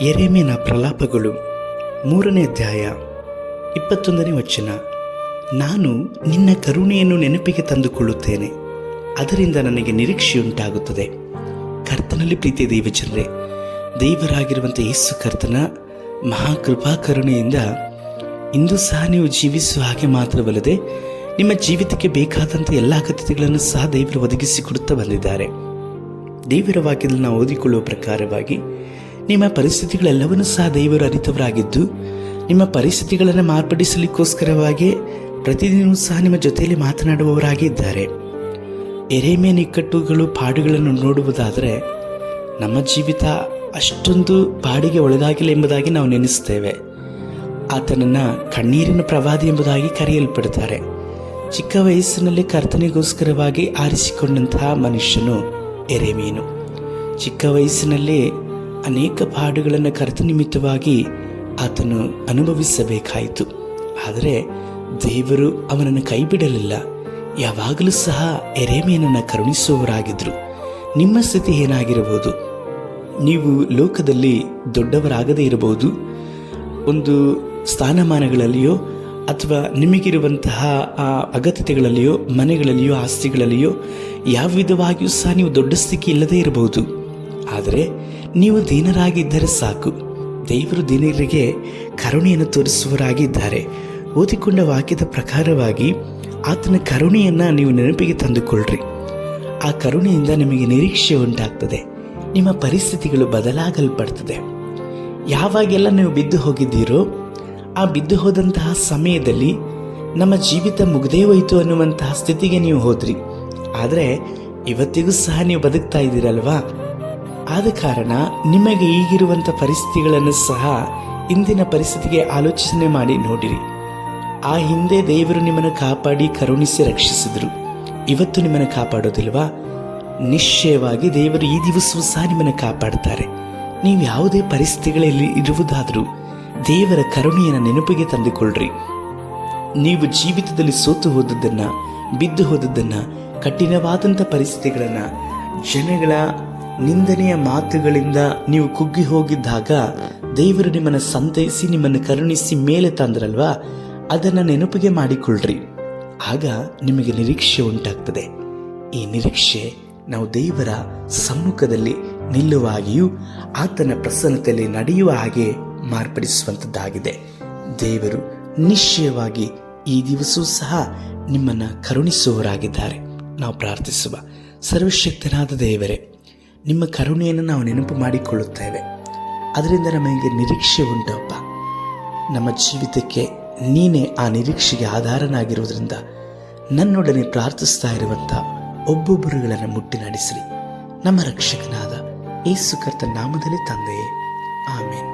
ಯೆರೆಮೀಯನ ಪ್ರಲಾಪಗಳು 3ನೇ ಅಧ್ಯಾಯ 21ನೇ ವಚನ. ನಾನು ನಿನ್ನ ಕರುಣೆಯನ್ನು ನೆನಪಿಗೆ ತಂದುಕೊಳ್ಳುತ್ತೇನೆ, ಅದರಿಂದ ನನಗೆ ನಿರೀಕ್ಷೆಯುಂಟಾಗುತ್ತದೆ. ಕರ್ತನಲ್ಲಿ ಪ್ರೀತಿಯ ದೇವಜನರೇ, ದೇವರಾಗಿರುವಂಥ ಯೇಸು ಕರ್ತನ ಮಹಾಕೃಪಾ ಕರುಣೆಯಿಂದ ಇಂದು ಸಹ ನೀವು ಜೀವಿಸುವ ಹಾಗೆ ಮಾತ್ರವಲ್ಲದೆ ನಿಮ್ಮ ಜೀವಿತಕ್ಕೆ ಬೇಕಾದಂಥ ಎಲ್ಲ ಅಗತ್ಯತೆಗಳನ್ನು ಸಹ ದೇವರು ಒದಗಿಸಿಕೊಡುತ್ತಾ ಬಂದಿದ್ದಾರೆ. ದೇವರ ವಾಕ್ಯದಲ್ಲಿ ನಾವು ಓದಿಕೊಳ್ಳುವ ಪ್ರಕಾರವಾಗಿ ನಿಮ್ಮ ಪರಿಸ್ಥಿತಿಗಳೆಲ್ಲವನ್ನೂ ಸಹ ದೇವರು ಅರಿತವರಾಗಿದ್ದು, ನಿಮ್ಮ ಪರಿಸ್ಥಿತಿಗಳನ್ನು ಮಾರ್ಪಡಿಸಲಿಕ್ಕೋಸ್ಕರವಾಗಿ ಪ್ರತಿದಿನವೂ ಸಹ ನಿಮ್ಮ ಜೊತೆಯಲ್ಲಿ ಮಾತನಾಡುವವರಾಗಿ ಇದ್ದಾರೆ. ಯೆರೆಮೀಯನ ಇಕ್ಕಟ್ಟುಗಳು ಪಾಡುಗಳನ್ನು ನೋಡುವುದಾದರೆ ನಮ್ಮ ಜೀವಿತ ಅಷ್ಟೊಂದು ಪಾಡಿಗೆ ಒಳ್ಳೆದಾಗಿಲ್ಲ ಎಂಬುದಾಗಿ ನಾವು ನೆನೆಸ್ತೇವೆ. ಆತನನ್ನು ಕಣ್ಣೀರಿನ ಪ್ರವಾದಿ ಎಂಬುದಾಗಿ ಕರೆಯಲ್ಪಡ್ತಾರೆ. ಚಿಕ್ಕ ವಯಸ್ಸಿನಲ್ಲಿ ಕರ್ತನಿಗೋಸ್ಕರವಾಗಿ ಆರಿಸಿಕೊಂಡಂತಹ ಮನುಷ್ಯನು ಯೆರೆಮೀಯನು. ಚಿಕ್ಕ ವಯಸ್ಸಿನಲ್ಲಿ ಅನೇಕ ಪಾಡುಗಳನ್ನು ಕರ್ತ ನಿಮಿತ್ತವಾಗಿ ಆತನು ಅನುಭವಿಸಬೇಕಾಯಿತು. ಆದರೆ ದೇವರು ಅವನನ್ನು ಕೈ ಬಿಡಲಿಲ್ಲ. ಯಾವಾಗಲೂ ಸಹ ಯೆರೆಮೀಯನನ್ನು ಕರುಣಿಸುವವರಾಗಿದ್ದರು. ನಿಮ್ಮ ಸ್ಥಿತಿ ಏನಾಗಿರಬಹುದು? ನೀವು ಲೋಕದಲ್ಲಿ ದೊಡ್ಡವರಾಗದೇ ಇರಬಹುದು, ಒಂದು ಸ್ಥಾನಮಾನಗಳಲ್ಲಿಯೋ ಅಥವಾ ನಿಮಗಿರುವಂತಹ ಆ ಅಗತ್ಯತೆಗಳಲ್ಲಿಯೋ, ಮನೆಗಳಲ್ಲಿಯೋ, ಆಸ್ತಿಗಳಲ್ಲಿಯೋ ಯಾವ ವಿಧವಾಗಿಯೂ ಸಹ ನೀವು ದೊಡ್ಡ ಸ್ಥಿತಿ ಇಲ್ಲದೇ ಇರಬಹುದು. ಆದರೆ ನೀವು ದೀನರಾಗಿದ್ದರೆ ಸಾಕು. ದೇವರು ದೀನರಿಗೆ ಕರುಣೆಯನ್ನು ತೋರಿಸುವವರಾಗಿದ್ದಾರೆ. ಓದಿಕೊಂಡ ವಾಕ್ಯದ ಪ್ರಕಾರವಾಗಿ ಆತನ ಕರುಣೆಯನ್ನು ನೀವು ನೆನಪಿಗೆ ತಂದುಕೊಳ್ಳ್ರಿ. ಆ ಕರುಣೆಯಿಂದ ನಿಮಗೆ ನಿರೀಕ್ಷೆ ಉಂಟಾಗ್ತದೆ. ನಿಮ್ಮ ಪರಿಸ್ಥಿತಿಗಳು ಬದಲಾಗಲ್ಪಡ್ತದೆ. ಯಾವಾಗೆಲ್ಲ ನೀವು ಬಿದ್ದು ಹೋಗಿದ್ದೀರೋ ಆ ಬಿದ್ದು ಹೋದಂತಹ ಸಮಯದಲ್ಲಿ ನಮ್ಮ ಜೀವಿತ ಮುಗ್ದೇ ಹೋಯಿತು ಅನ್ನುವಂತಹ ಸ್ಥಿತಿಗೆ ನೀವು ಹೋದ್ರಿ. ಆದರೆ ಇವತ್ತಿಗೂ ಸಹ ನೀವು ಬದುಕ್ತಾ ಇದ್ದೀರಲ್ವಾ? ಆದ ಕಾರಣ ನಿಮಗೆ ಈಗಿರುವಂಥ ಪರಿಸ್ಥಿತಿಗಳನ್ನು ಸಹ ಇಂದಿನ ಪರಿಸ್ಥಿತಿಗೆ ಆಲೋಚನೆ ಮಾಡಿ ನೋಡಿರಿ. ಆ ಹಿಂದೆ ದೇವರು ನಿಮ್ಮನ್ನು ಕಾಪಾಡಿ ಕರುಣಿಸಿ ರಕ್ಷಿಸಿದರು. ಇವತ್ತು ನಿಮ್ಮನ್ನು ಕಾಪಾಡೋದಿಲ್ವಾ? ನಿಶ್ಚಯವಾಗಿ ದೇವರು ಈ ದಿವಸವೂ ಸಹ ನಿಮ್ಮನ್ನು ಕಾಪಾಡ್ತಾರೆ. ನೀವು ಯಾವುದೇ ಪರಿಸ್ಥಿತಿಗಳಲ್ಲಿ ಇರುವುದಾದರೂ ದೇವರ ಕರುಣೆಯನ್ನು ನೆನಪಿಗೆ ತಂದುಕೊಳ್ಳ್ರಿ. ನೀವು ಜೀವಿತದಲ್ಲಿ ಸೋತು ಹೋದದ್ದನ್ನು, ಬಿದ್ದು ಹೋದದ್ದನ್ನು, ಕಠಿಣವಾದಂಥ ಪರಿಸ್ಥಿತಿಗಳನ್ನು, ಜನಗಳ ನಿಂದನೆಯ ಮಾತುಗಳಿಂದ ನೀವು ಕುಗ್ಗಿ ಹೋಗಿದ್ದಾಗ ದೇವರು ನಿಮ್ಮನ್ನು ಸಂತೈಸಿ ನಿಮ್ಮನ್ನು ಕರುಣಿಸಿ ಮೇಲೆ ತಂದ್ರಲ್ವಾ? ಅದನ್ನು ನೆನಪಿಗೆ ಮಾಡಿಕೊಳ್ಳ್ರಿ. ಆಗ ನಿಮಗೆ ನಿರೀಕ್ಷೆ ಉಂಟಾಗ್ತದೆ. ಈ ನಿರೀಕ್ಷೆ ನಾವು ದೇವರ ಸಮ್ಮುಖದಲ್ಲಿ ನಿಲ್ಲುವಾಗಿಯೂ ಆತನ ಪ್ರಸನ್ನತೆಯಲ್ಲಿ ನಡೆಯುವ ಹಾಗೆ ಮಾರ್ಪಡಿಸುವಂಥದ್ದಾಗಿದೆ. ದೇವರು ನಿಶ್ಚಯವಾಗಿ ಈ ದಿವಸವೂ ಸಹ ನಿಮ್ಮನ್ನು ಕರುಣಿಸುವವರಾಗಿದ್ದಾರೆ. ನಾವು ಪ್ರಾರ್ಥಿಸುವ. ಸರ್ವಶಕ್ತನಾದ ದೇವರೇ, ನಿಮ್ಮ ಕರುಣೆಯನ್ನು ನಾವು ನೆನಪು ಮಾಡಿಕೊಳ್ಳುತ್ತೇವೆ. ಅದರಿಂದ ನಮಗೆ ನಿರೀಕ್ಷೆ ಉಂಟಪ್ಪ. ನಮ್ಮ ಜೀವಿತಕ್ಕೆ ನೀನೇ ಆ ನಿರೀಕ್ಷೆಗೆ ಆಧಾರನಾಗಿರುವುದರಿಂದ ನನ್ನೊಡನೆ ಪ್ರಾರ್ಥಿಸ್ತಾ ಇರುವಂಥ ಒಬ್ಬೊಬ್ಬರುಗಳನ್ನು ಮುಟ್ಟಿ ನಡೆಸಿರಿ. ನಮ್ಮ ರಕ್ಷಕನಾದ ಯೇಸು ಕರ್ತನ ನಾಮದಲ್ಲಿ ತಂದೆಯೇ, ಆಮೇನ್.